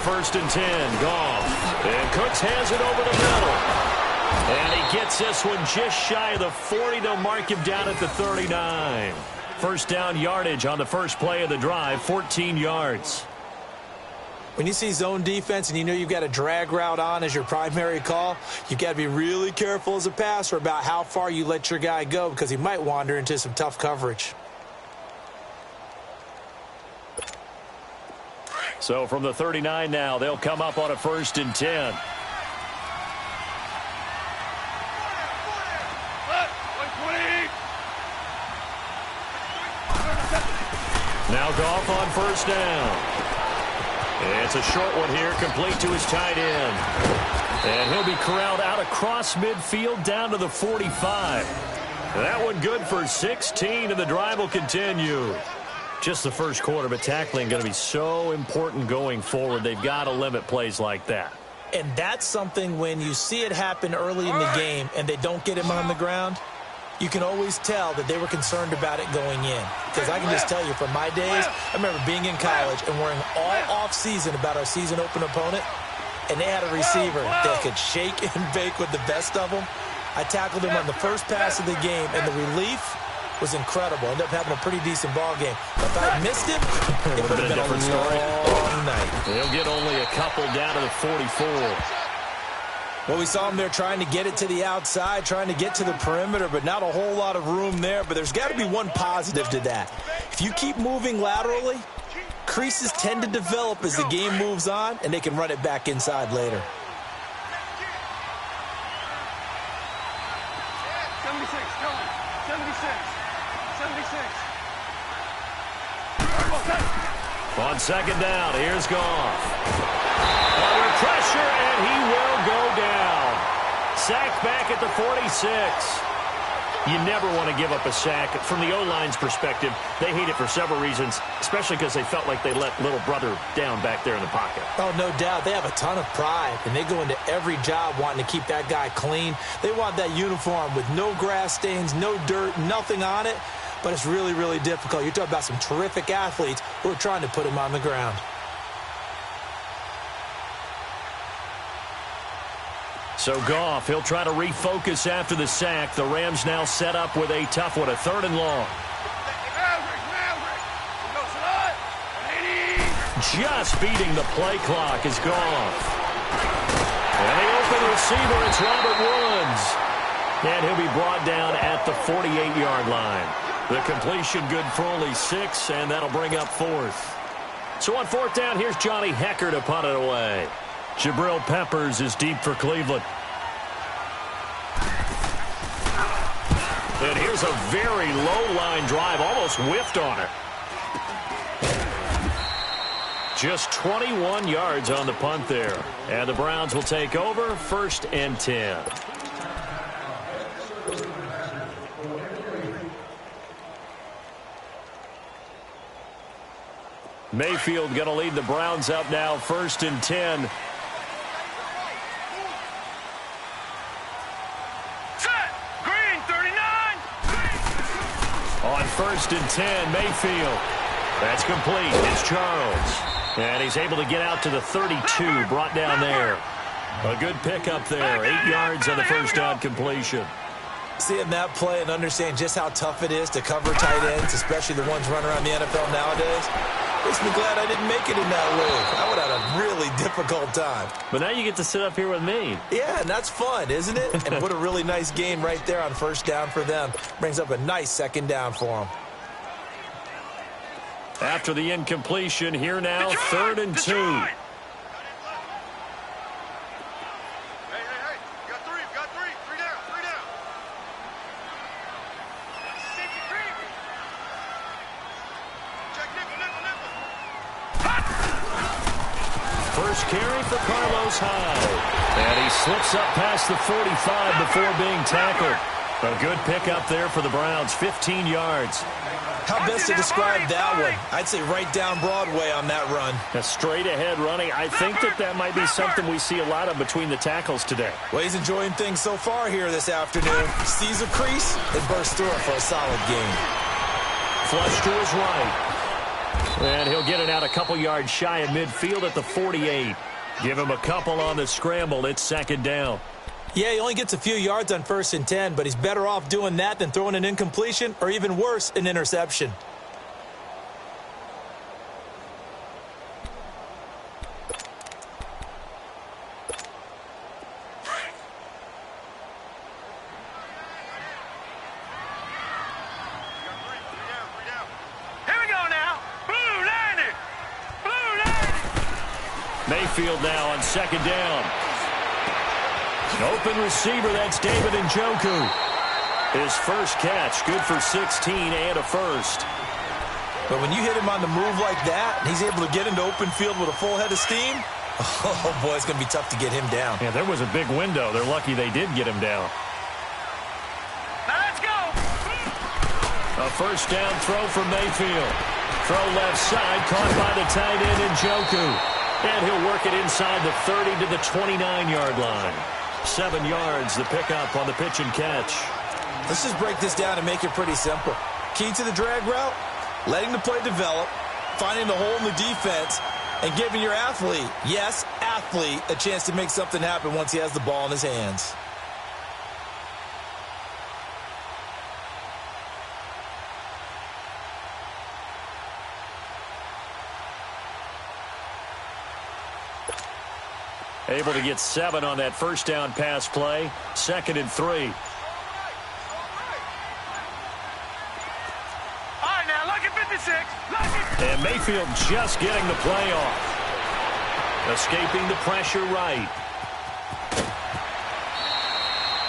first and 10. Goff. And Cooks has it over the middle. And he gets this one just shy of the 40. They'll mark him down at the 39. First down yardage on the first play of the drive, 14 yards. When you see zone defense and you know you've got a drag route on as your primary call, you've got to be really careful as a passer about how far you let your guy go because he might wander into some tough coverage. So from the 39 now, they'll come up on a first and 10. Now Goff on first down. It's a short one here, complete to his tight end. And he'll be corralled out across midfield down to the 45. That one good for 16, and the drive will continue. Just the first quarter, but tackling going to be so important going forward. They've got to limit plays like that. And that's something when you see it happen early in the game and they don't get him on the ground, you can always tell that they were concerned about it going in. Because I can just tell you, from my days, I remember being in college and worrying all off-season about our season-open opponent, and they had a receiver that could shake and bake with the best of them. I tackled him on the first pass of the game, and the relief was incredible. Ended up having a pretty decent ball game. But if I missed him, it would have been a different story all night. He'll get only a couple down to the 44. Well, we saw him there trying to get it to the outside, trying to get to the perimeter, but not a whole lot of room there. But there's got to be one positive to that. If you keep moving laterally, creases tend to develop as the game moves on, and they can run it back inside later. 76, go on. 76. 76. On second down, here's Goff. Under pressure, and he will go down. Sacked back at the 46. You never want to give up a sack. From the O-line's perspective, they hate it for several reasons, especially because they felt like they let little brother down back there in the pocket. Oh, no doubt. They have a ton of pride, and they go into every job wanting to keep that guy clean. They want that uniform with no grass stains, no dirt, nothing on it. But it's really, really difficult. You're talking about some terrific athletes who are trying to put him on the ground. So Goff, he'll try to refocus after the sack. The Rams now set up with a tough one, a 3rd and long. Just beating the play clock is Goff. And the open receiver, it's Robert Woods. And he'll be brought down at the 48-yard line. The completion good for only 6, and that'll bring up 4th. So on 4th down, here's Johnny Hecker to punt it away. Jabril Peppers is deep for Cleveland. And here's a very low-line drive, almost whiffed on it. Just 21 yards on the punt there. And the Browns will take over, 1st and 10. Mayfield going to lead the Browns up now, 1st and 10. Set! Green, 39! On 1st and 10, Mayfield. That's complete. It's Charles. And he's able to get out to the 32, brought down there. A good pickup there, 8 yards on the first down completion. Seeing that play and understand just how tough it is to cover tight ends, especially the ones running around the NFL nowadays, makes me glad I didn't make it in that league. I would have had a really difficult time. But now you get to sit up here with me. Yeah, and that's fun, isn't it? And put a really nice gain right there on 1st down for them. Brings up a nice 2nd down for them. After the incompletion, here now, 3rd and 2. First carry for Carlos Hyde. And he slips up past the 45 before being tackled. A good pickup there for the Browns, 15 yards. How best to describe that one? I'd say right down Broadway on that run. A straight-ahead running. I think that might be something we see a lot of between the tackles today. Well, he's enjoying things so far here this afternoon. Sees a crease and bursts through it for a solid gain. Flush to his right. And he'll get it out a couple yards shy of midfield at the 48. Give him a couple on the scramble. It's second down. Yeah, he only gets a few yards on 1st and 10, but he's better off doing that than throwing an incompletion or even worse, an interception. Mayfield now on second down. An open receiver, that's David Njoku. His first catch, good for 16 and a first. But when you hit him on the move like that, and he's able to get into open field with a full head of steam, oh boy, it's going to be tough to get him down. Yeah, there was a big window. They're lucky they did get him down. Now let's go. A first down throw from Mayfield. Throw left side, caught by the tight end Njoku. And he'll work it inside the 30 to the 29-yard line. 7 yards, the pickup on the pitch and catch. Let's just break this down and make it pretty simple. Key to the drag route, letting the play develop, finding the hole in the defense, and giving your athlete, yes, athlete, a chance to make something happen once he has the ball in his hands. Able to get 7 on that first down pass play. 2nd and 3. All right, now, look at 56. And Mayfield just getting the play off. Escaping the pressure right.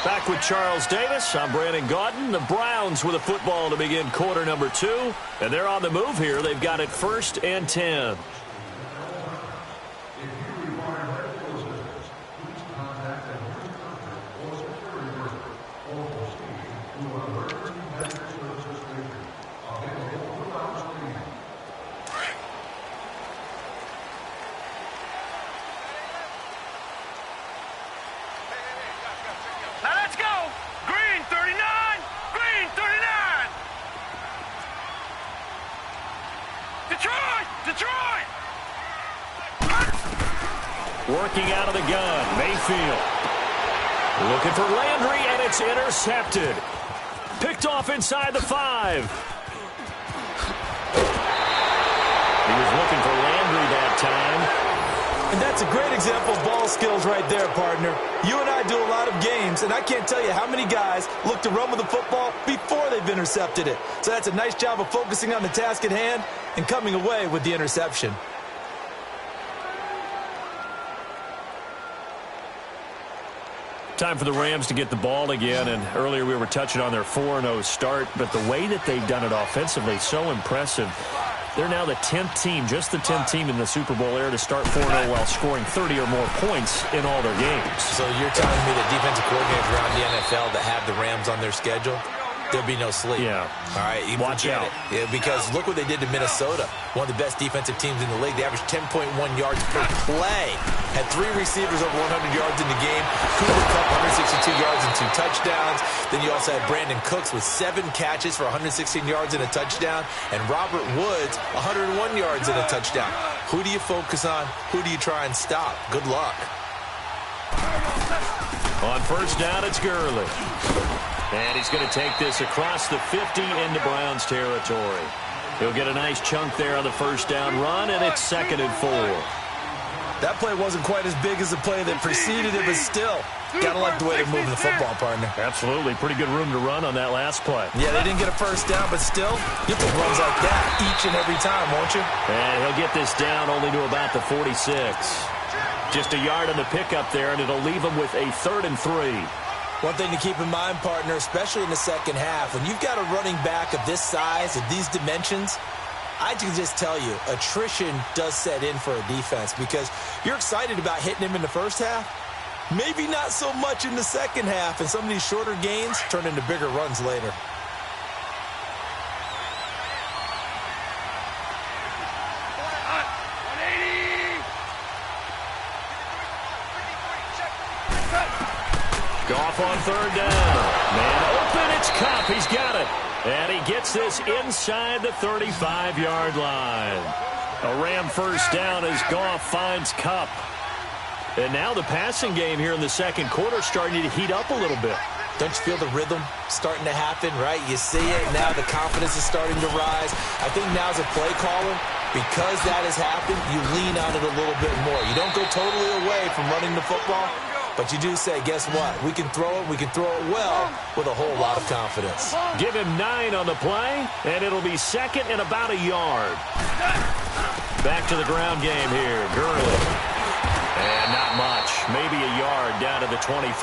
Back with Charles Davis. I'm Brandon Gaudin. The Browns with a football to begin quarter number 2. And they're on the move here. They've got it 1st and 10. Working out of the gun, Mayfield. Looking for Landry, and it's intercepted. Picked off inside the 5. He was looking for Landry that time. And that's a great example of ball skills right there, partner. You and I do a lot of games, and I can't tell you how many guys look to run with the football before they've intercepted it. So that's a nice job of focusing on the task at hand and coming away with the interception. Time for the Rams to get the ball again, and earlier we were touching on their 4-0 start, but the way that they've done it offensively, so impressive. They're now the 10th team, just the 10th team in the Super Bowl era to start 4-0 while scoring 30 or more points in all their games. So you're telling me that defensive coordinators around the NFL that have the Rams on their schedule, there'll be no sleep. Yeah. All right, watch out. Yeah, because look what they did to Minnesota, one of the best defensive teams in the league. They averaged 10.1 yards per play. Had 3 receivers over 100 yards in the game. Cooper Kupp, 162 yards and 2 touchdowns. Then you also had Brandon Cooks with 7 catches for 116 yards and a touchdown. And Robert Woods, 101 yards and a touchdown. Who do you focus on? Who do you try and stop? Good luck. On first down, it's Gurley. And he's going to take this across the 50 into Browns territory. He'll get a nice chunk there on the first down run, and it's 2nd and 4. That play wasn't quite as big as the play that preceded it, but still, gotta like the way they're moving the football, partner. Absolutely. Pretty good room to run on that last play. Yeah, they didn't get a first down, but still, you'll take runs like that each and every time, won't you? And he'll get this down only to about the 46. Just a yard on the pickup there, and it'll leave him with a 3rd and 3. One thing to keep in mind, partner, especially in the second half, when you've got a running back of this size, of these dimensions, I can just tell you, attrition does set in for a defense because you're excited about hitting him in the first half. Maybe not so much in the second half, and some of these shorter gains turn into bigger runs later. Goff on 3rd down. Man open, it's Kupp. He's got it. And he gets this inside the 35-yard line. A Ram first down as Goff finds Kupp. And now the passing game here in the second quarter starting to heat up a little bit. Don't you feel the rhythm starting to happen, right? You see it. Now the confidence is starting to rise. I think now as a play caller, because that has happened, you lean on it a little bit more. You don't go totally away from running the football, but you do say, guess what? We can throw it. We can throw it well with a whole lot of confidence. Give him 9 on the play, and it'll be second and about a yard. Back to the ground game here. Gurley. And not much. Maybe a yard down to the 23.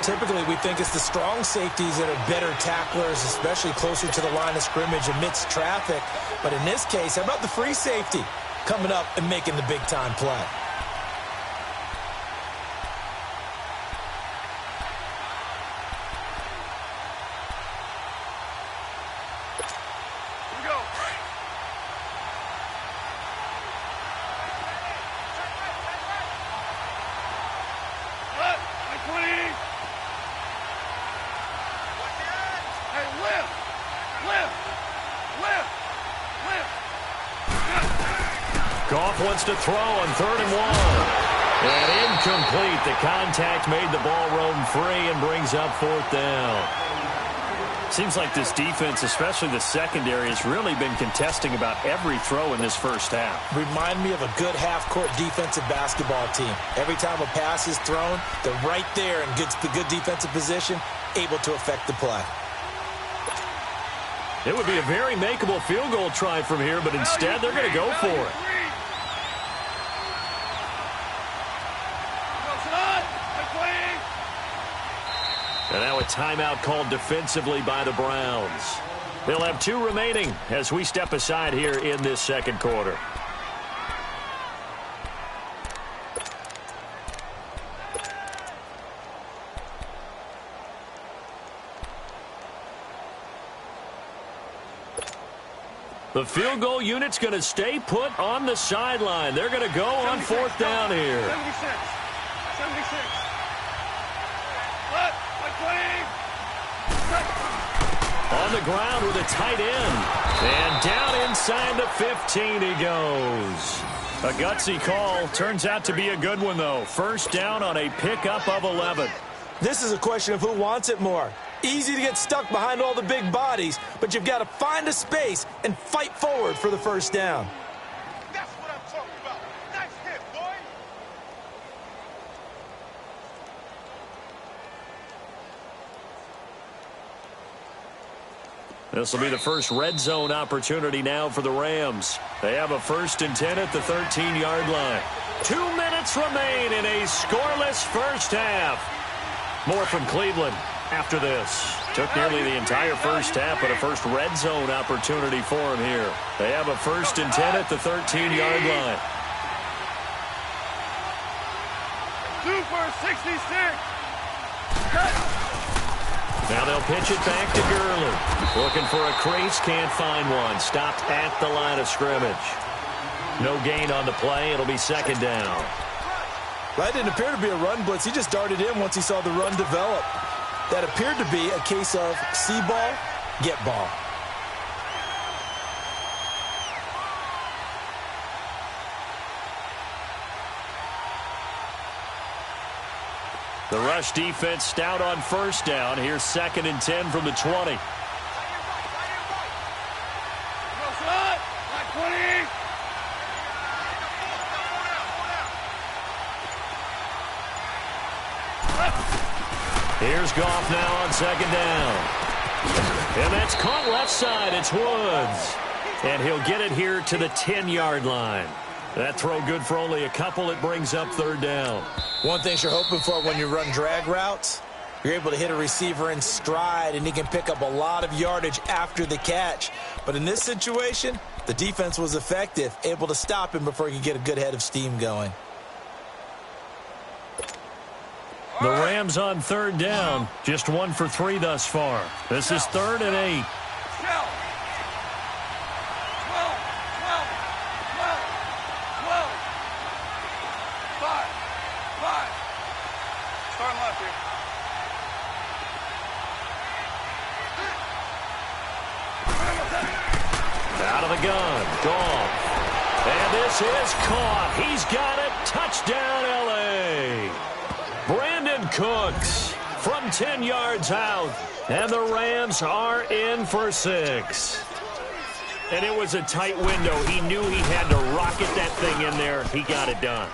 Typically, we think it's the strong safeties that are better tacklers, especially closer to the line of scrimmage amidst traffic. But in this case, how about the free safety coming up and making the big-time play? Goff wants to throw on 3rd and 1. And incomplete. The contact made the ball roam free and brings up 4th down. Seems like this defense, especially the secondary, has really been contesting about every throw in this first half. Remind me of a good half-court defensive basketball team. Every time a pass is thrown, they're right there in good defensive position, able to affect the play. It would be a very makeable field goal try from here, but instead they're going to go for it. And now a timeout called defensively by the Browns. They'll have 2 remaining as we step aside here in this second quarter. The field goal unit's going to stay put on the sideline. They're going to go on 4th down here. 76. On the ground with a tight end. And down inside the 15 he goes. A gutsy call. Turns out to be a good one, though. First down on a pickup of 11. This is a question of who wants it more. Easy to get stuck behind all the big bodies, but you've got to find a space and fight forward for the first down. That's what I'm talking about. Nice hit, boy. This will be the first red zone opportunity now for the Rams. They have a 1st and 10 at the 13-yard line. 2 minutes remain in a scoreless first half. More from Cleveland after this. Took nearly the entire first half, but a first red zone opportunity for him here. They have a 1st and 10 at the 13-yard line. 2 for 66. Now they'll pitch it back to Gurley. Looking for a crease, can't find one. Stopped at the line of scrimmage. No gain on the play. It'll be 2nd down. That didn't appear to be a run blitz. He just darted in once he saw the run develop. That appeared to be a case of see ball, get ball. The rush defense stout on first down. Here's 2nd and 10 from the 20. Here's Goff now on 2nd down. And that's caught left side. It's Woods. And he'll get it here to the 10-yard line. That throw good for only a couple. It brings up 3rd down. One thing you're hoping for when you run drag routes, you're able to hit a receiver in stride, and he can pick up a lot of yardage after the catch. But in this situation, the defense was effective, able to stop him before he could get a good head of steam going. The Rams on 3rd down. Just 1 for 3 thus far. This is 3rd and 8. of the gun. Goff. And this is caught. He's got it. Touchdown, L.A. Brandon Cooks from 10 yards out. And the Rams are in for 6. And it was a tight window. He knew he had to rocket that thing in there. He got it done.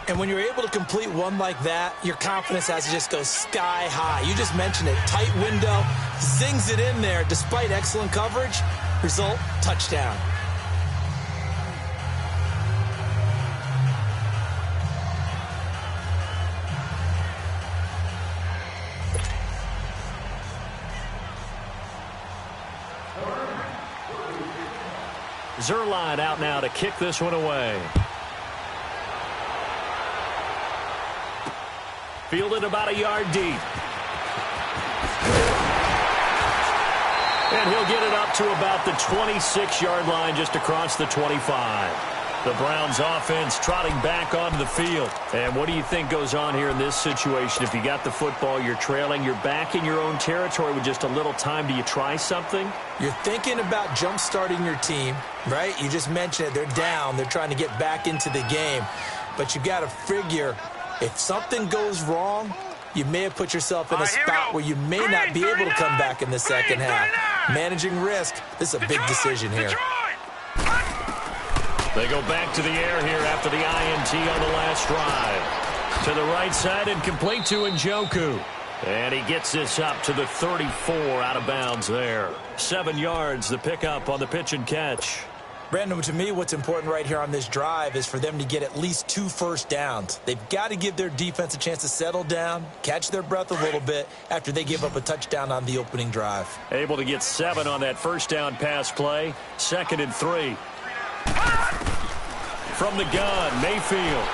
And when you're able to complete one like that, your confidence has to just go sky high. You just mentioned it. Tight window, zings it in there despite excellent coverage. Result, touchdown. Zuerlein out now to kick this one away. Fielded about a yard deep. And he'll get it up to about the 26-yard line just across the 25. The Browns offense trotting back onto the field. And what do you think goes on here in this situation? If you got the football, you're trailing, you're back in your own territory with just a little time. Do you try something? You're thinking about jump-starting your team, right? You just mentioned it. They're down. They're trying to get back into the game. But you got to figure, if something goes wrong, you may have put yourself in a spot where you may not be able to come back in the second half. Managing risk, this is a big decision here. They go back to the air here after the INT on the last drive. To the right side and complete to Njoku. And he gets this up to the 34 out of bounds there. 7 yards, the pickup on the pitch and catch. Brandon, to me, what's important right here on this drive is for them to get at least 2 first downs. They've got to give their defense a chance to settle down, catch their breath a little bit after they give up a touchdown on the opening drive. Able to get 7 on that first down pass play. 2nd and 3. From the gun, Mayfield.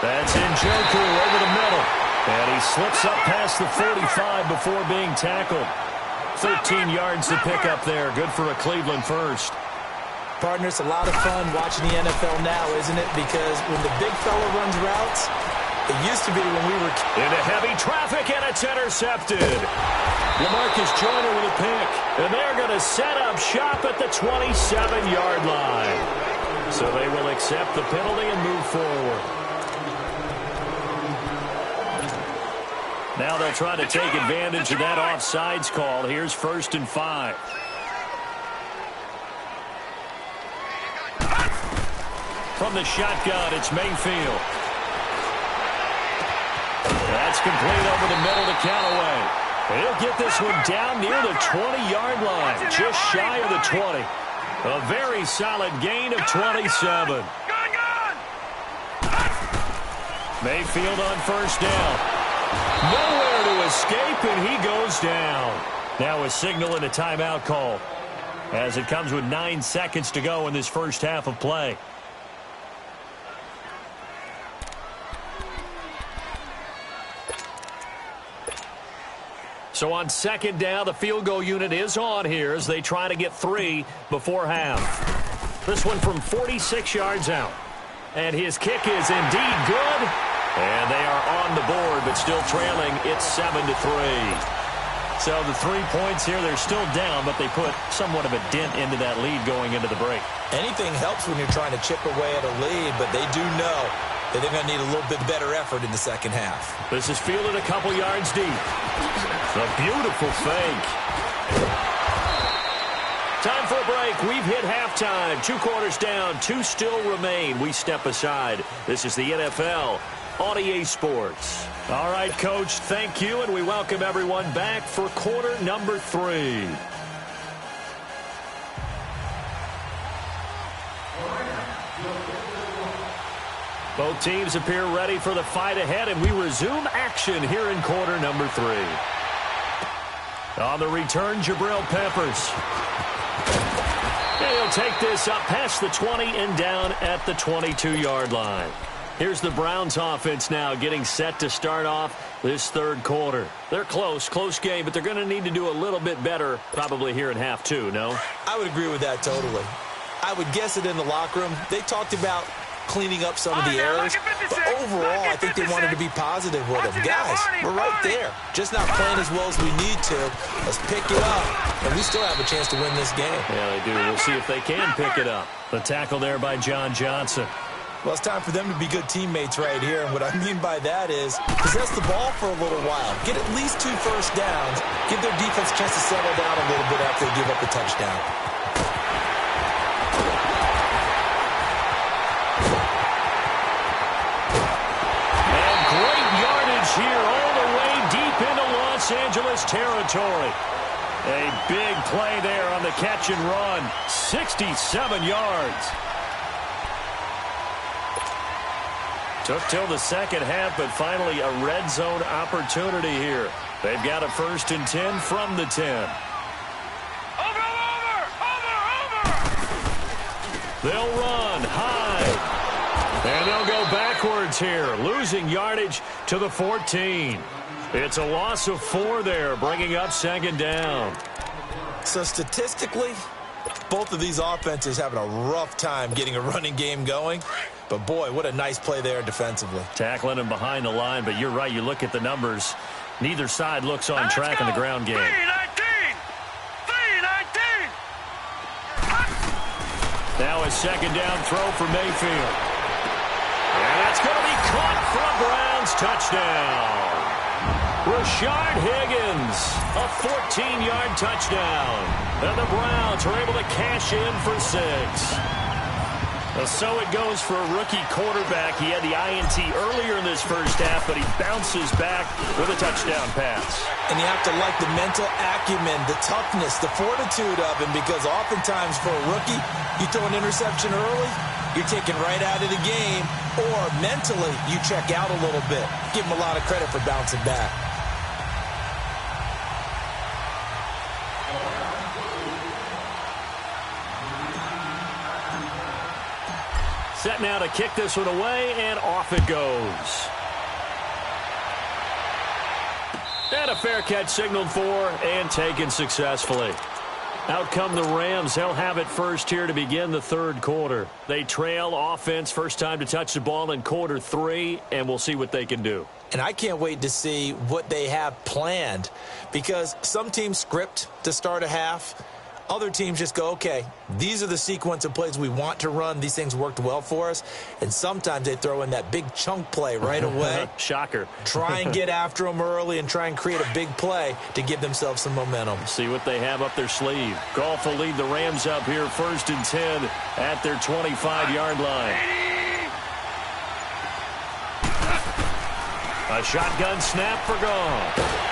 That's Njoku over the middle. And he slips up past the 45 before being tackled. 13 yards to pick up there. Good for a Cleveland first. Partner, it's a lot of fun watching the NFL now, isn't it? Because when the big fella runs routes, it used to be when we were into heavy traffic, and it's intercepted. LaMarcus Joyner with a pick. And they're going to set up shop at the 27-yard line. So they will accept the penalty and move forward. Now they'll try to take advantage of that offsides call. Here's 1st and 5. From the shotgun, it's Mayfield. That's complete over the middle to Callaway. He'll get this one down near the 20-yard line, just shy of the 20. A very solid gain of 27. Mayfield on first down. Nowhere to escape, and he goes down. Now a signal and a timeout call as it comes with 9 seconds to go in this first half of play. So on 2nd down, the field goal unit is on here as they try to get 3 before half. This one from 46 yards out. And his kick is indeed good. And they are on the board, but still trailing. It's 7-3. So the 3 points here, they're still down, but they put somewhat of a dent into that lead going into the break. Anything helps when you're trying to chip away at a lead, but they do know that they're going to need a little bit better effort in the second half. This is fielded a couple yards deep. A beautiful fake. Time for a break. We've hit halftime. 2 quarters down. 2 still remain. We step aside. This is the NFL on EA Sports. All right, Coach, thank you, and we welcome everyone back for quarter number 3. Both teams appear ready for the fight ahead, and we resume action here in quarter number 3. On the return, Jabril Peppers. And he'll take this up past the 20 and down at the 22-yard line. Here's the Browns offense now getting set to start off this 3rd quarter. They're close game, but they're going to need to do a little bit better probably here in half 2, no? I would agree with that totally. I would guess it in the locker room. They talked about cleaning up some of the errors. But overall, I think they wanted to be positive with him. Guys, we're right there. Just not playing as well as we need to. Let's pick it up, and we still have a chance to win this game. Yeah, they do. We'll see if they can pick it up. The tackle there by John Johnson. Well, it's time for them to be good teammates right here, and what I mean by that is possess the ball for a little while, get at least 2 first downs, give their defense a chance to settle down a little bit after they give up the touchdown. And great yardage here all the way deep into Los Angeles territory. A big play there on the catch and run, 67 yards. Took till the second half, but finally a red zone opportunity here. They've got a 1st and 10 from the 10. Over! They'll run high. And they'll go backwards here, losing yardage to the 14. It's a loss of 4 there, bringing up 2nd down. So statistically, both of these offenses having a rough time getting a running game going. But, boy, what a nice play there defensively. Tackling him behind the line, but you're right. You look at the numbers. Neither side looks on track in the ground game. 3-19! Now a 2nd down throw for Mayfield. And that's going to be caught for a Browns touchdown. Rashard Higgins, a 14-yard touchdown. And the Browns are able to cash in for 6. So it goes for a rookie quarterback. He had the INT earlier in this first half, but he bounces back with a touchdown pass. And you have to like the mental acumen, the toughness, the fortitude of him, because oftentimes for a rookie, you throw an interception early, you're taken right out of the game, or mentally you check out a little bit. Give him a lot of credit for bouncing back. Set now to kick this one away, and off it goes. And a fair catch signaled for and taken successfully. Out come the Rams. They'll have it first here to begin the 3rd quarter. They trail offense, first time to touch the ball in quarter 3, and we'll see what they can do. And I can't wait to see what they have planned, because some teams script to start a half. Other teams just go, okay, these are the sequence of plays we want to run. These things worked well for us. And sometimes they throw in that big chunk play right away. Shocker. Try and get after them early and try and create a big play to give themselves some momentum. See what they have up their sleeve. Goff will lead the Rams up here 1st and 10 at their 25-yard line. A shotgun snap for Goff.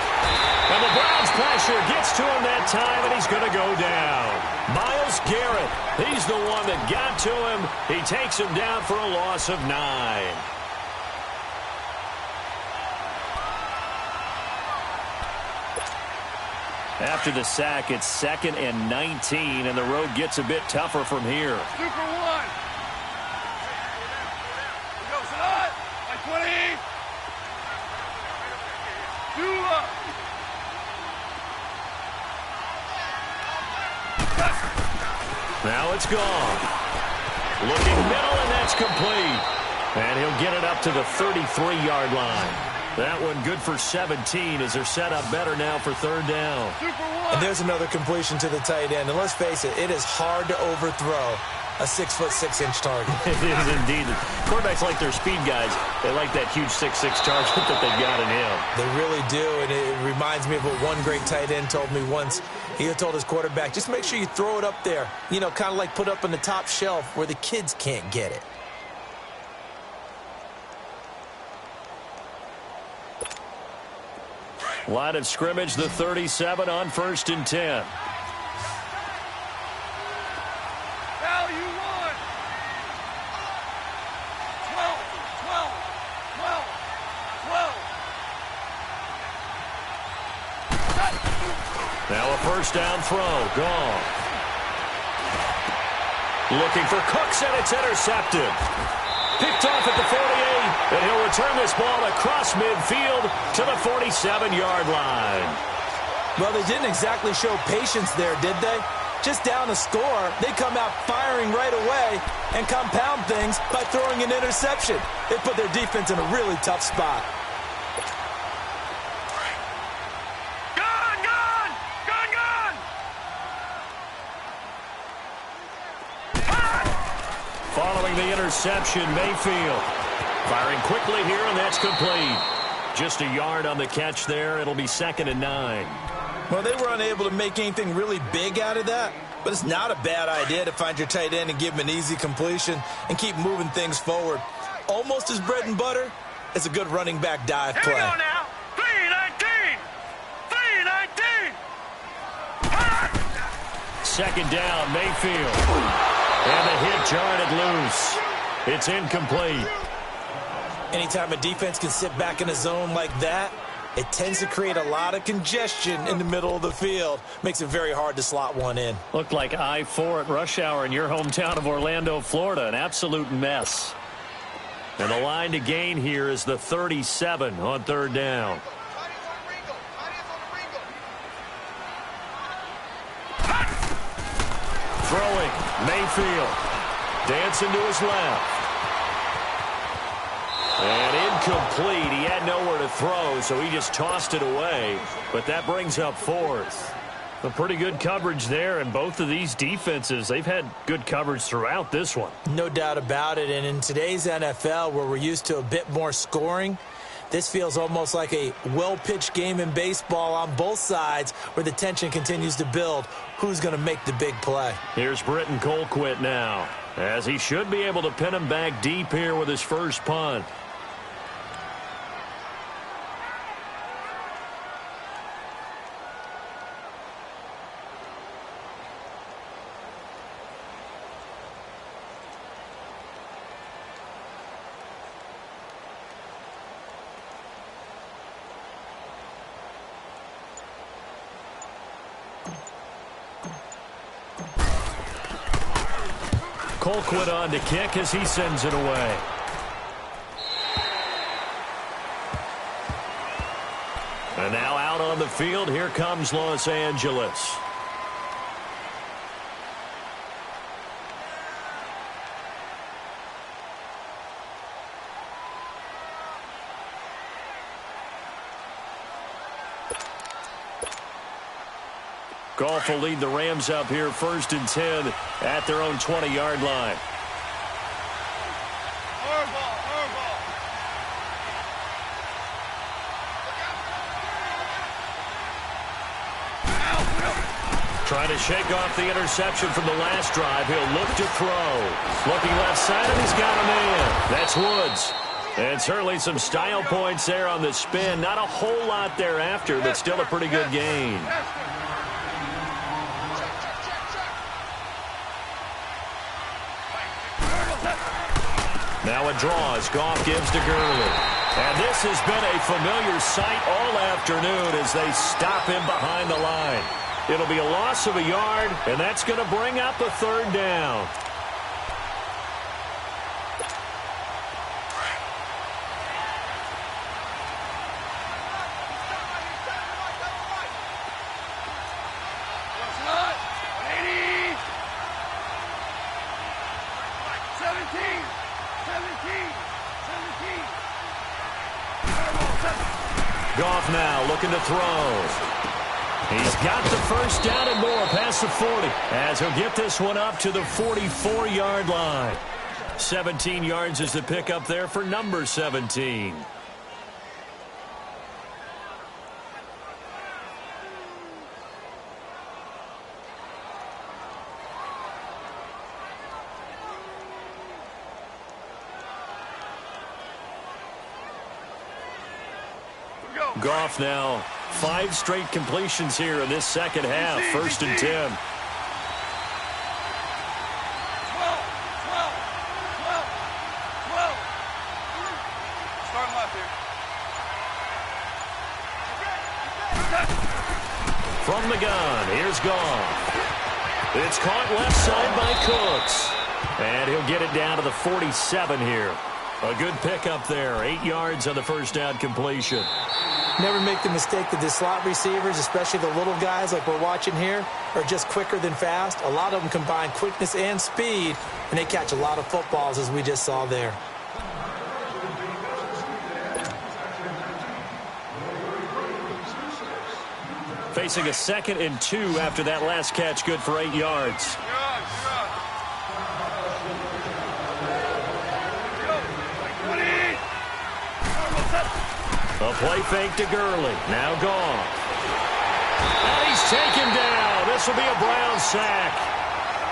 And the Browns pressure gets to him that time, and he's going to go down. Myles Garrett, he's the one that got to him. He takes him down for a loss of 9. After the sack, it's 2nd and 19, and the road gets a bit tougher from here. 2 for 1. Goes it on. Like 20. 2 up. Now it's gone. Looking middle, and that's complete. And he'll get it up to the 33-yard line. That one good for 17 as they're set up better now for 3rd down. And there's another completion to the tight end. And let's face it, it is hard to overthrow a 6'6" target. It is indeed. Quarterbacks like their speed guys. They like that huge 6'6" target that they've got in him. They really do, and it reminds me of what one great tight end told me once. He told his quarterback, just make sure you throw it up there. You know, kind of like put up on the top shelf where the kids can't get it. Line of scrimmage, the 37 on 1st and 10. Now you won. 12. Now a 1st down throw. Gone. Looking for Cooks, and it's intercepted. Picked off at the 48, and he'll return this ball across midfield to the 47-yard line. Well, they didn't exactly show patience there, did they? Just down a score, they come out firing right away and compound things by throwing an interception. They put their defense in a really tough spot. Following the interception, Mayfield firing quickly here, and that's complete. Just a yard on the catch there. It'll be 2nd and 9. Well, they were unable to make anything really big out of that, but it's not a bad idea to find your tight end and give him an easy completion and keep moving things forward. Almost as bread and butter as a good running back dive play. Here we go now. 3-19. 3-19. 2nd down, Mayfield. And the hit jarred it loose. It's incomplete. Anytime a defense can sit back in a zone like that, it tends to create a lot of congestion in the middle of the field. Makes it very hard to slot one in. Looked like I-4 at rush hour in your hometown of Orlando, Florida. An absolute mess. And the line to gain here is the 37 on 3rd down. Throwing, Mayfield. Dancing to his left. And incomplete. He had nowhere to throw, so he just tossed it away. But that brings up 4th. A pretty good coverage there, and both of these defenses, they've had good coverage throughout this one. No doubt about it, and in today's NFL, where we're used to a bit more scoring, this feels almost like a well-pitched game in baseball on both sides where the tension continues to build. Who's going to make the big play? Here's Britton Colquitt now, as he should be able to pin him back deep here with his first punt. Colquitt on to kick as he sends it away. And now out on the field, here comes Los Angeles. Goff will lead the Rams up here 1st and 10 at their own 20-yard line. Trying to shake off the interception from the last drive. He'll look to throw. Looking left side, and he's got a man. That's Woods. And certainly some style points there on the spin. Not a whole lot thereafter, but still a pretty good gain. Now a draw as Goff gives to Gurley. And this has been a familiar sight all afternoon as they stop him behind the line. It'll be a loss of a yard, and that's going to bring up a 3rd down. Goff now looking to throw. He's got the first down and more past the 40 as he'll get this one up to the 44-yard line. 17 yards is the pickup there for number 17. Goff now 5 straight completions here in this second half. 1st and 10. 12. Start left here. From the gun, here's Goff. It's caught left side by Cooks. And he'll get it down to the 47 here. A good pickup there. 8 yards on the first down completion. Never make the mistake that the slot receivers, especially the little guys like we're watching here, are just quicker than fast. A lot of them combine quickness and speed, and they catch a lot of footballs, as we just saw there. Facing a 2nd and 2 after that last catch, good for 8 yards. A play fake to Gurley. Now gone. And he's taken down. This will be a Brown sack.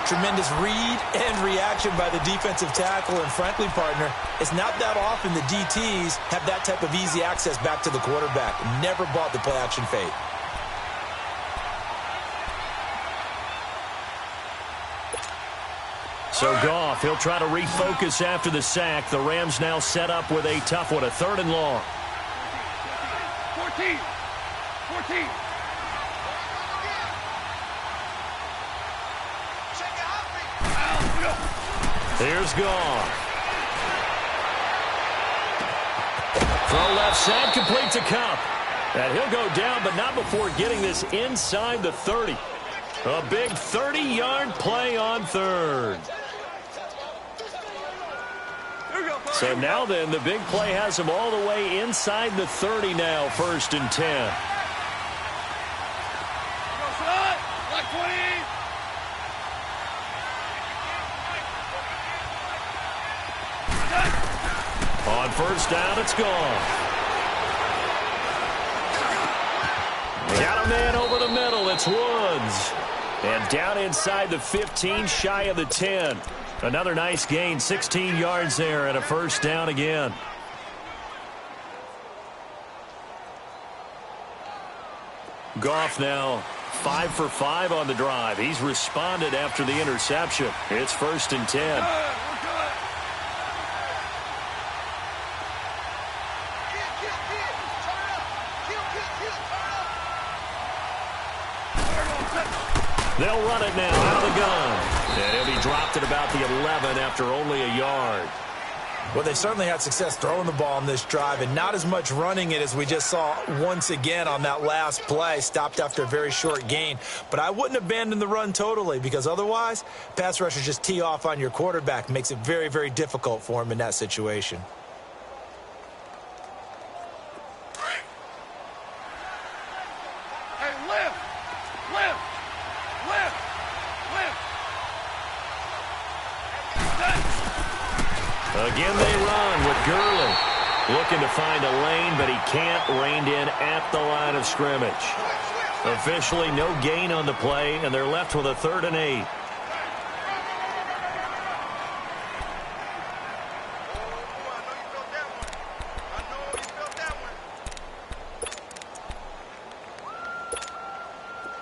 Tremendous read and reaction by the defensive tackle. And frankly, partner, it's not that often the DTs have that type of easy access back to the quarterback. Never bought the play action fake. So Goff, he'll try to refocus after the sack. The Rams now set up with a tough one, a 3rd and long. 14. Here's Goff. Throw left side, complete to Cup. And he'll go down, but not before getting this inside the 30. A big 30-yard play on 3rd. So now then, the big play has him all the way inside the 30 now, 1st and 10. On 1st down, it's gone. They got a man over the middle. It's Woods. And down inside the 15, shy of the 10. Another nice gain, 16 yards there, and a 1st down again. Goff now 5 for 5 on the drive. He's responded after the interception. It's 1st and 10. They'll run it now out of the gun. And he'll be dropped at about the 11 after only a yard. Well, they certainly had success throwing the ball on this drive, and not as much running it as we just saw once again on that last play. Stopped after a very short gain. But I wouldn't abandon the run totally, because otherwise, pass rushers just tee off on your quarterback. Makes it very, very difficult for him in that situation. Again they run with Gurley. Looking to find a lane, but he can't. Reined in at the line of scrimmage. Officially no gain on the play, and they're left with a 3rd and 8.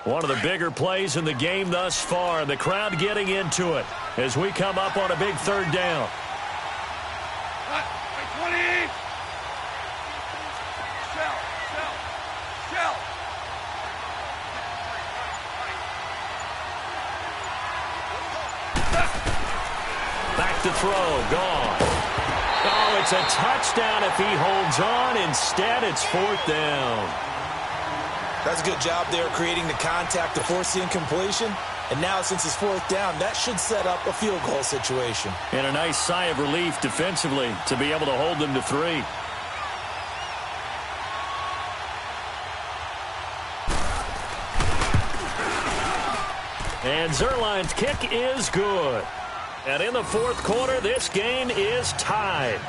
One of the bigger plays in the game thus far. The crowd getting into it as we come up on a big 3rd down. Back to throw, gone. Oh, it's a touchdown if he holds on. Instead, it's 4th down. That's a good job there creating the contact to force the incompletion. And now, since it's 4th down, that should set up a field goal situation. And a nice sigh of relief defensively to be able to hold them to 3. And Zuerlein's kick is good. And in the 4th quarter, this game is tied.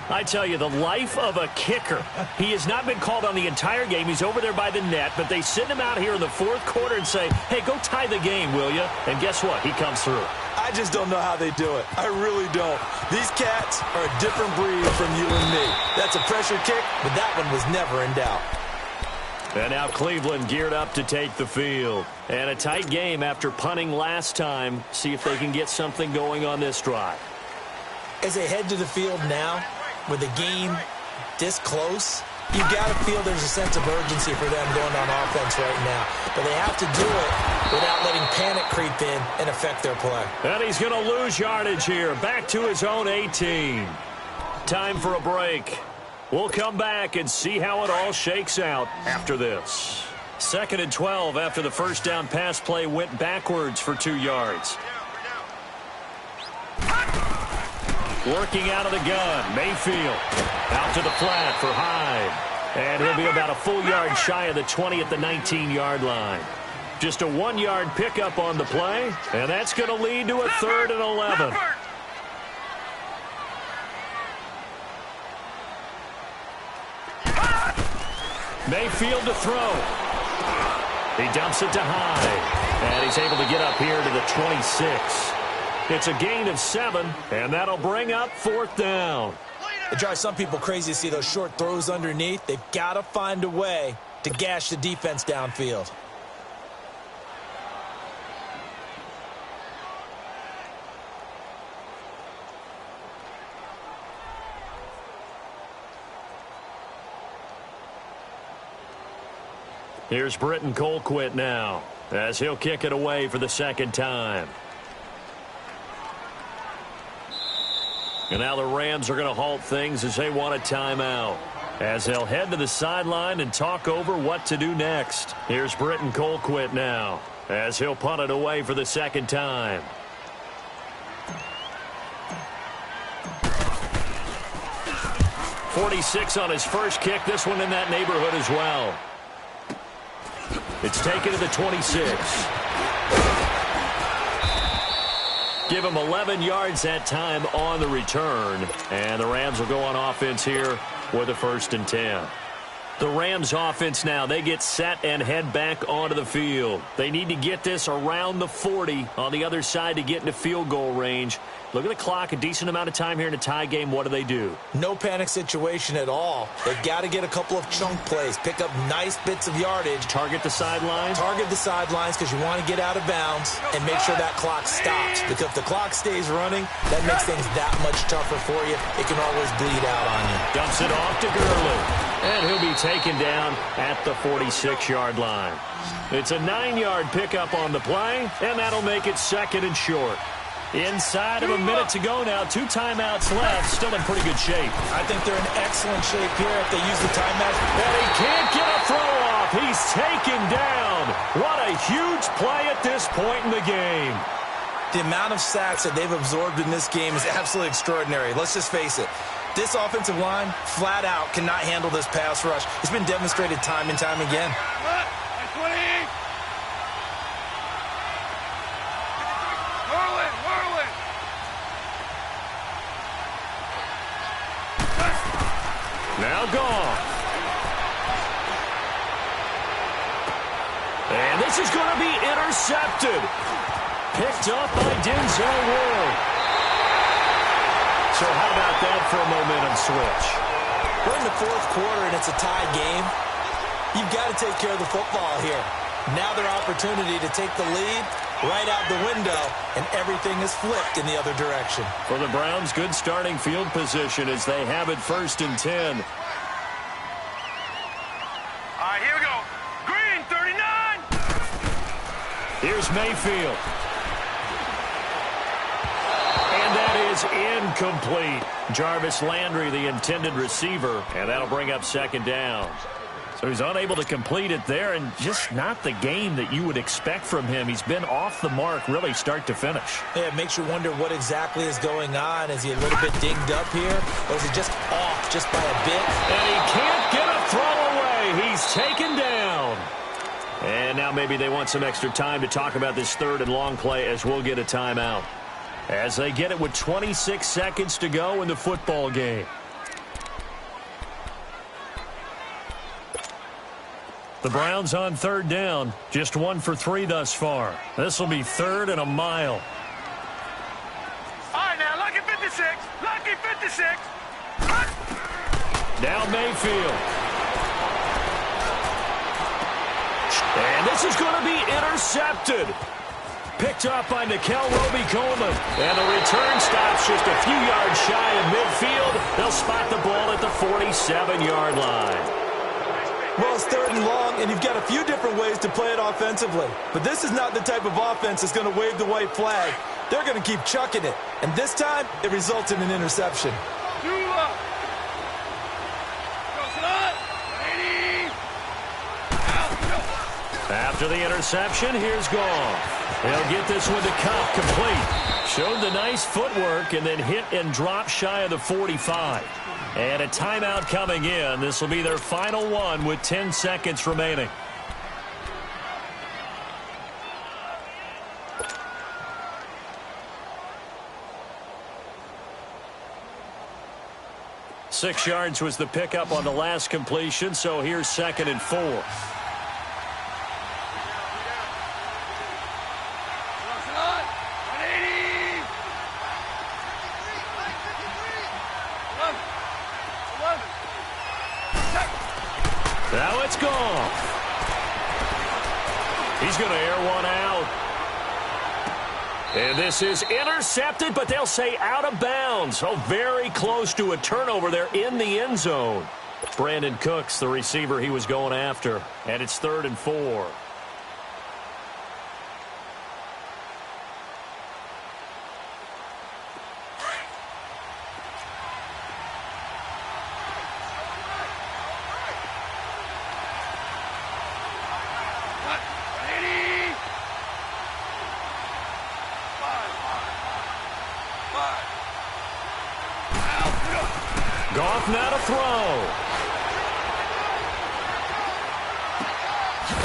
I tell you, the life of a kicker. He has not been called on the entire game. He's over there by the net, but they send him out here in the 4th quarter and say, hey, go tie the game, will you? And guess what? He comes through. I just don't know how they do it. I really don't. These cats are a different breed from you and me. That's a pressure kick, but that one was never in doubt. And now Cleveland geared up to take the field. And a tight game after punting last time. See if they can get something going on this drive. As they head to the field now, with the game this close, you got to feel there's a sense of urgency for them going on offense right now. But they have to do it without letting panic creep in and affect their play. And he's going to lose yardage here. Back to his own 18. Time for a break. We'll come back and see how it all shakes out after this. 2nd and 12 after the first down pass play went backwards for 2 yards. Working out of the gun, Mayfield. Out to the flat for Hyde. And he'll be about a full yard shy of the 20 at the 19-yard line. Just a 1-yard pickup on the play, and that's going to lead to a 3rd and 11. Mayfield to throw. He dumps it to Hyde, and he's able to get up here to the 26. It's a gain of 7, and that'll bring up 4th down. It drives some people crazy to see those short throws underneath. They've got to find a way to gash the defense downfield. Here's Britton Colquitt now, as he'll kick it away for the 2nd time. And now the Rams are going to halt things as they want a timeout, as they'll head to the sideline and talk over what to do next. Here's Britton Colquitt now, as he'll punt it away for the 2nd time. .46 on his first kick. This one in that neighborhood as well. It's taken to the 26. Give him 11 yards that time on the return. And the Rams will go on offense here with a 1st and 10. The Rams offense now, they get set and head back onto the field. They need to get this around the 40 on the other side to get into field goal range. Look at the clock, a decent amount of time here in a tie game. What do? No panic situation at all. They've got to get a couple of chunk plays, pick up nice bits of yardage. Target the sidelines? Target the sidelines because you want to get out of bounds and make sure that clock stops. Because if the clock stays running, that makes things that much tougher for you. It can always bleed out on you. Dumps it off to Gurley. And he'll be taken down at the 46-yard line. It's a 9-yard pickup on the play, and that'll make it 2nd and short. Inside of a minute to go now. 2 timeouts left. Still in pretty good shape. I think they're in excellent shape here if they use the timeout. And he can't get a throw off. He's taken down. What a huge play at this point in the game. The amount of sacks that they've absorbed in this game is absolutely extraordinary. Let's just face it. This offensive line, flat out, cannot handle this pass rush. It's been demonstrated time and time again. Now gone. And this is going to be intercepted. Picked up by Denzel Ward. So how about that for a momentum switch? We're in the 4th quarter and it's a tie game. You've got to take care of the football here. Now their opportunity to take the lead right out the window, and everything is flipped in the other direction. For the Browns, good starting field position as they have it 1st and 10. All right, here we go. Green, 39. Here's Mayfield. And that is incomplete. Jarvis Landry, the intended receiver, and that'll bring up 2nd down. So he's unable to complete it there, and just not the game that you would expect from him. He's been off the mark really start to finish. Yeah, it makes you wonder what exactly is going on. Is he a little bit dinged up here, or is he just off just by a bit? And he can't get a throw away. He's taken down. And now maybe they want some extra time to talk about this 3rd and long play as we'll get a timeout. As they get it with 26 seconds to go in the football game. The Browns on 3rd down. Just 1 for 3 thus far. This will be 3rd and a mile. All right, now, lucky 56. Lucky 56. Now Mayfield. And this is going to be intercepted. Picked up by Nikel Roby-Coleman. And the return stops just a few yards shy of midfield. They'll spot the ball at the 47-yard line. Well, it's 3rd and long, and you've got a few different ways to play it offensively. But this is not the type of offense that's going to wave the white flag. They're going to keep chucking it. And this time, it results in an interception. After the interception, here's Goff. He'll get this one to Cup, complete. Showed the nice footwork and then hit and drop shy of the 45. And a timeout coming in. This will be their final one with 10 seconds remaining. Six yards was the pickup on the last completion, so here's 2nd and 4. Now it's gone. He's going to air one out. And this is intercepted, but they'll say out of bounds. Oh, very close to a turnover there in the end zone. Brandon Cooks, the receiver he was going after. And it's 3rd and 4. Goff now to throw.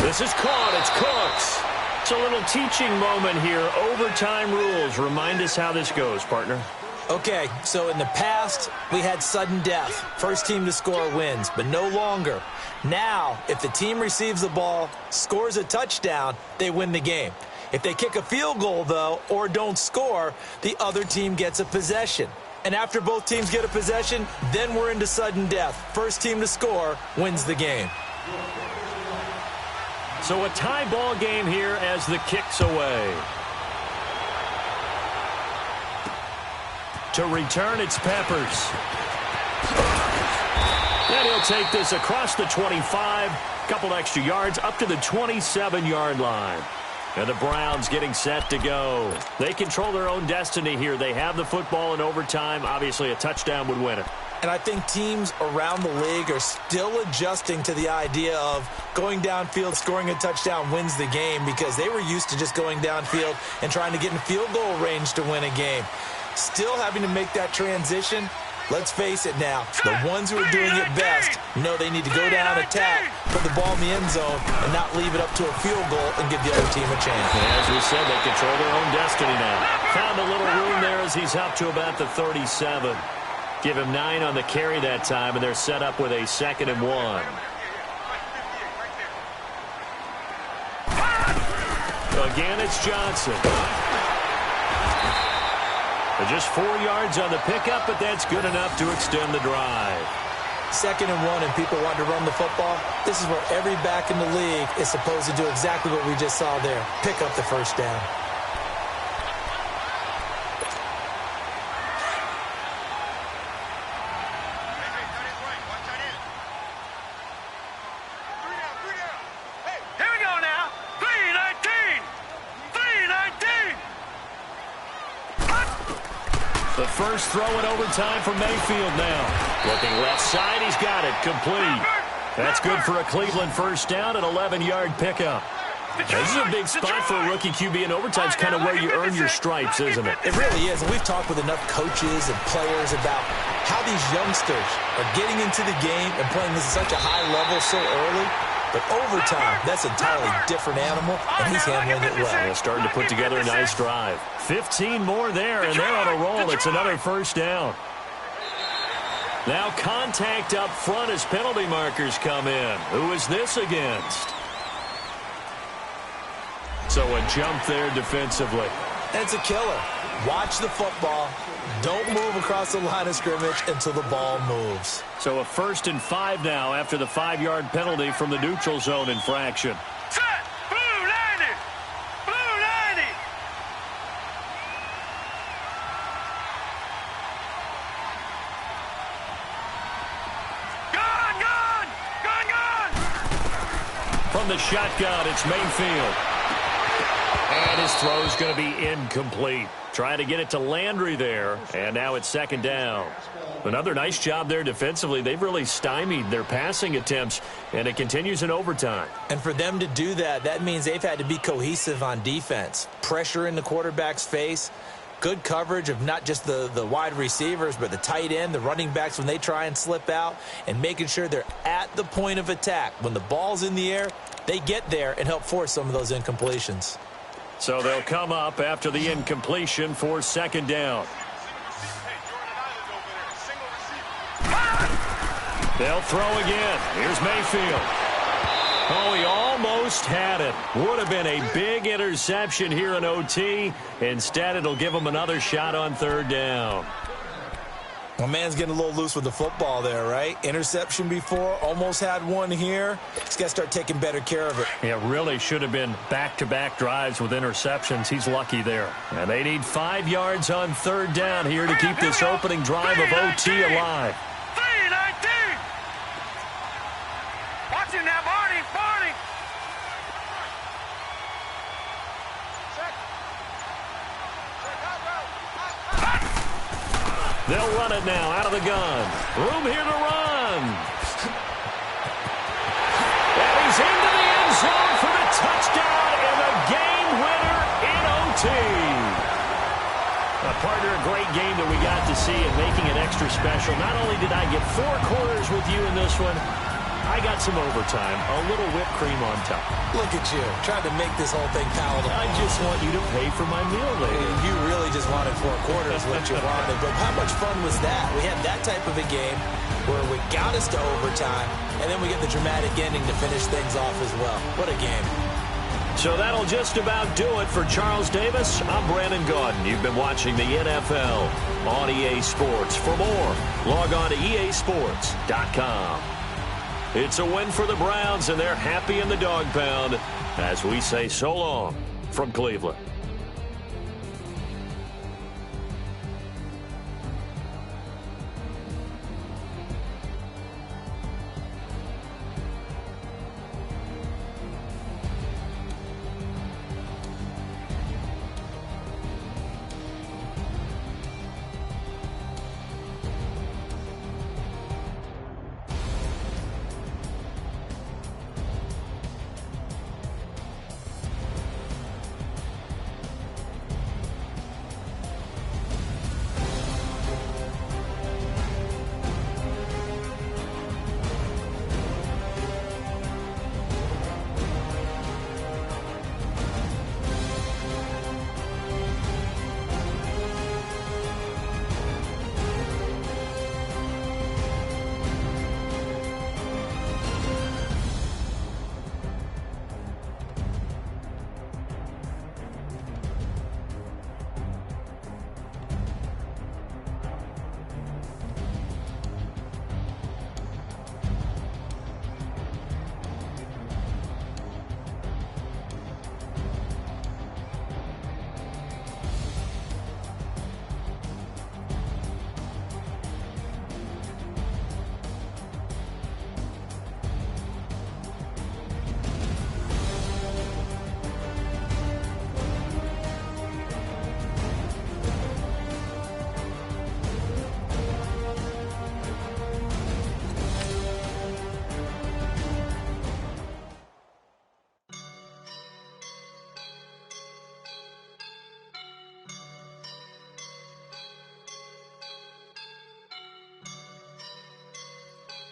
This is caught. It's Cooks. It's a little teaching moment here. Overtime rules. Remind us how this goes, partner. Okay, so in the past, we had sudden death. First team to score wins, but no longer. Now, if the team receives the ball, scores a touchdown, they win the game. If they kick a field goal, though, or don't score, the other team gets a possession. And after both teams get a possession, then we're into sudden death. First team to score wins the game. So a tie ball game here as the kick's away. To return, it's Peppers. And he'll take this across the 25, couple extra yards up to the 27-yard line. And the Browns getting set to go. They control their own destiny here. They have the football in overtime. Obviously, a touchdown would win it. And I think teams around the league are still adjusting to the idea of going downfield, scoring a touchdown wins the game, because they were used to just going downfield and trying to get in field goal range to win a game. Still having to make that transition. Let's face it now, the ones who are doing it best know they need to go down, attack, put the ball in the end zone, and not leave it up to a field goal and give the other team a chance. As we said, they control their own destiny now. Found a little room there as he's up to about the 37. Give him 9 on the carry that time, and they're set up with a 2nd and 1. Again, it's Johnson. Just 4 yards on the pickup, but that's good enough to extend the drive. 2nd and 1, and people want to run the football. This is where every back in the league is supposed to do exactly what we just saw there. Pick up the first down. The first throw in overtime for Mayfield now. Looking left side, he's got it. Complete. That's good for a Cleveland first down, an 11-yard pickup. This is a big spot for a rookie QB in overtime. It's kind of where you earn your stripes, isn't it? It really is. And we've talked with enough coaches and players about how these youngsters are getting into the game and playing this at such a high level so early. But overtime, that's an entirely different animal, and he's handling it well. They're starting to put together a nice drive. 15 more there, and they're on a roll. It's another first down. Now contact up front as penalty markers come in. Who is this against? So a jump there defensively. It's a killer. Watch the football. Don't move across the line of scrimmage until the ball moves. So a 1st and 5 now after the 5-yard penalty from the neutral zone infraction. Set! Blue 90! Blue 90! Gone! From the shotgun, it's Mayfield. And his throw's going to be incomplete. Trying to get it to Landry there, and now it's 2nd down. Another nice job there defensively. They've really stymied their passing attempts, and it continues in overtime. And for them to do that, that means they've had to be cohesive on defense. Pressure in the quarterback's face, good coverage of not just the wide receivers, but the tight end, the running backs when they try and slip out, and making sure they're at the point of attack. When the ball's in the air, they get there and help force some of those incompletions. So they'll come up after the incompletion for second down. They'll throw again. Here's Mayfield. Oh, he almost had it. Would have been a big interception here in OT. Instead, it'll give him another shot on third down. My man's getting a little loose with the football there, right? Interception before, almost had one here. He's got to start taking better care of it. Yeah, really should have been back-to-back drives with interceptions. He's lucky there. And they need 5 yards on third down here to keep this opening drive of OT alive. Watching that, Barney. They'll run it now out of the gun. Room here to run. And he's into the end zone for the touchdown and the game winner in OT. Partner, a great game that we got to see and making it extra special. Not only did I get 4 quarters with you in this one, I got some overtime, a little whipped cream on top. Look at you, trying to make this whole thing palatable. I just want you to pay for my meal later. You really just wanted 4 quarters, what you wanted. But how much fun was that? We had that type of a game where we got us to overtime, and then we get the dramatic ending to finish things off as well. What a game. So that'll just about do it for Charles Davis. I'm Brandon Gaudin. You've been watching the NFL on EA Sports. For more, log on to easports.com. It's a win for the Browns, and they're happy in the dog pound as we say so long from Cleveland.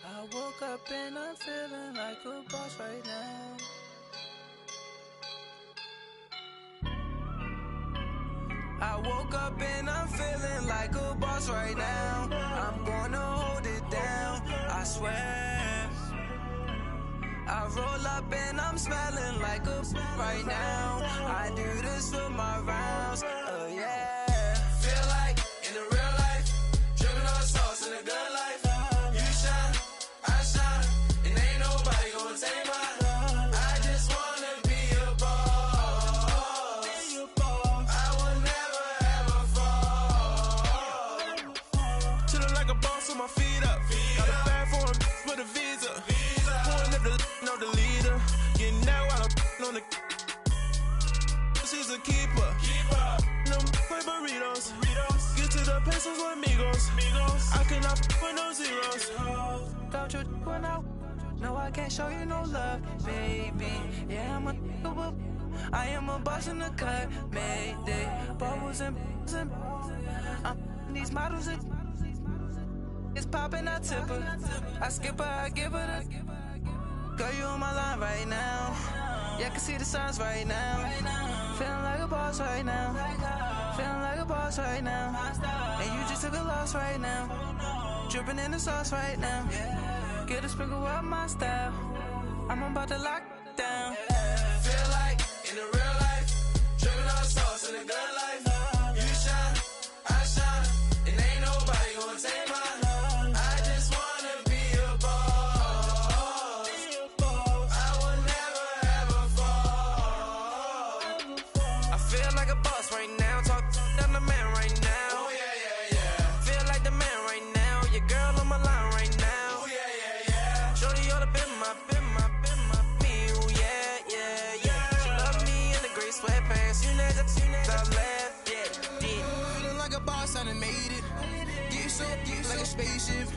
I woke up and I'm feeling like a boss right now. I woke up and I'm feeling like a boss right now. I'm gonna hold it down, I swear. I roll up and I'm smelling like a right now. I do this for my rounds, yeah. Feel like in the real life, dripping on sauce in a good life. You shine, I shine, and ain't nobody gonna take mine. I just wanna be a boss. I will never ever fall. Chillin' like a boss with my feet up. Got a bag for the visa. Pulling up the leader. Getting out while I'm on the. She's a keeper. No play burritos. Get to the pesos with amigos. I cannot Don't you when no, I can't show you no love, baby. Yeah, I am a boss in the cut, mayday. Bubbles and these models it's popping, I tip her. I skip her, I give her the. Girl, you on my line right now. Yeah, I can see the signs right now. Feeling like a boss right now. Feeling like a boss right now. And you just took a loss right now. Dripping in the sauce right now. Get a sprinkle up my style. I'm about to lock down. Feel like in the real life, dripping on sauce in the good life. You shine, I shine, and ain't nobody gonna take mine. I just wanna be a boss. I will never ever fall. I feel like a boss right now. Talk to the man right now. Oh yeah, yeah, yeah. Feel like the man right now. Your girl on my line right now. Oh yeah, yeah, yeah. Shorty oughta been my me. Ooh, yeah, yeah, yeah. She love me in the gray sweatpants. You never I left, yeah. Feeling like a boss, I done made it. Get so like a spaceship.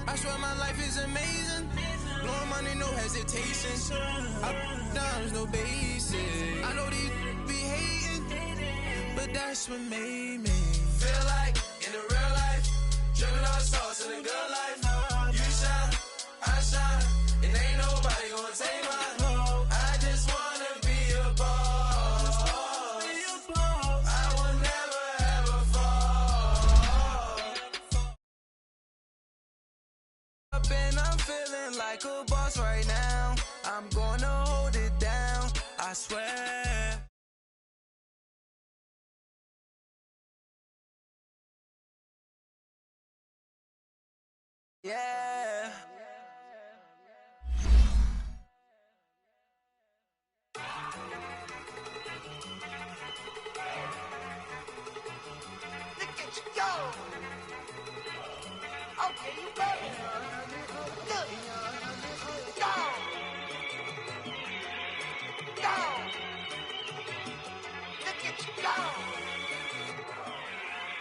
I swear my life is amazing. Blowing money, no hesitation. Up, downs, no basic. I know these be hating, but that's what made me. Feel like in the real life, dripping on sauce in the good life. You shine, I shine, and ain't nobody gonna take mine. I just wanna be a boss. I will never ever fall. Up and I'm feeling like a boss right now. I'm gonna hold it down, I swear. Yeah. Look at you go. Okay, you ready? Look. Go. Go. Look at you go.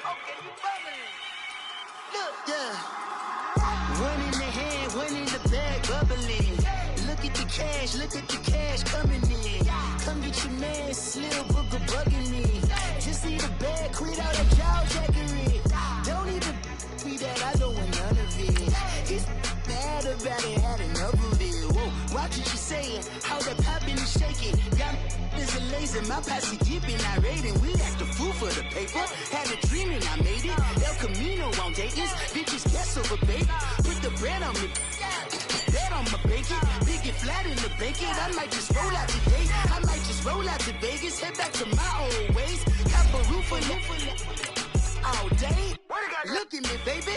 Okay, you ready? Look. Yeah. One in the hand, one in the bag, bubbling. Look at the cash coming in. Come get your man, Slim Booger bugging me. Just see the bag, quit all that jaw jackery. Don't even be that, I don't want none of it. It's bad about it, had enough of it. Whoa, watch what you saying, how that poppin' and shaking. Got is a laser, my posse deep and I raiding. We act a fool for the paper, had a dream and I made it. El Camino on Dayton's, bitches guess over bait. Put the bread on me, that on my bacon. Big it flat in the bacon, I might just roll out today. I might just roll out to Vegas, head back to my old ways. Have a roof all day. Look at me, baby.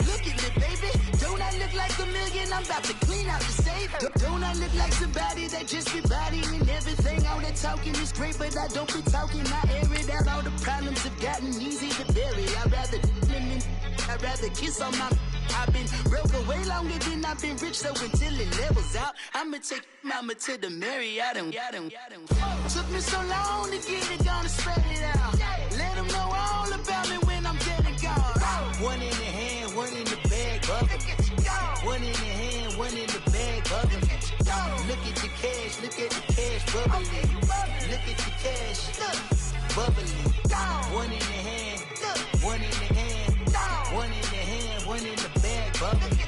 Look at me, baby. Don't I look like a million? I'm about to clean out the safe. Don't I look like somebody that just be bodying everything? All that talking is great, but I don't be talking. I air it out. All the problems have gotten easy to bury. I'd rather kiss on my. I've been broke away longer than I've been rich, so until it levels out, I'ma take mama to the Marriott and took me so long to get it, gonna spread it out. Let them know all about me when I'm dead and gone. One in the hand, one in the bag, bubbling. One in the hand, one in the bag, bubbling. Look at the cash, bubbling. Look at the cash, bubbling. One in the hand, one in the hand, one in the hand, one in the bag, bubbling.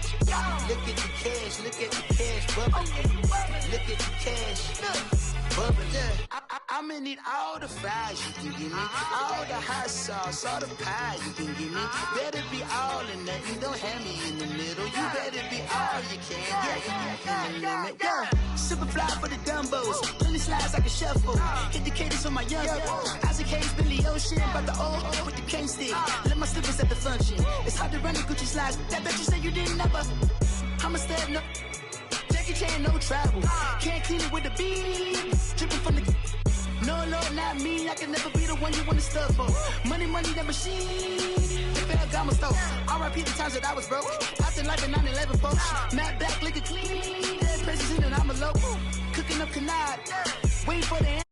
Look at the cash, bubbling. Look at the cash, bubbling. I'ma need all the fries you can give me, all the hot sauce, all the pie you can give me. Better be all or nothing, don't have me in the middle. You better be all you can, yeah. Super fly for the dumbos, plenty slides I can shuffle. Hit the cadence on my young Isaac Hayes, Billy Ocean, but the old with the cane stick. Let my slippers at the function. It's hard to run the Gucci slides. That bet you say you didn't never. I'm a step no. Jackie Chan, no travel. Can't clean it with the beat. Dripping from the. No, not me. I can never be the one you want to stuff for. Money, that machine. Ferragamo stove. R.I.P. the times that I was broke. After life in 9/11, folks. Matte black, liquor clean. Dead presents in and I'm a local. Cooking up canard. Waiting for the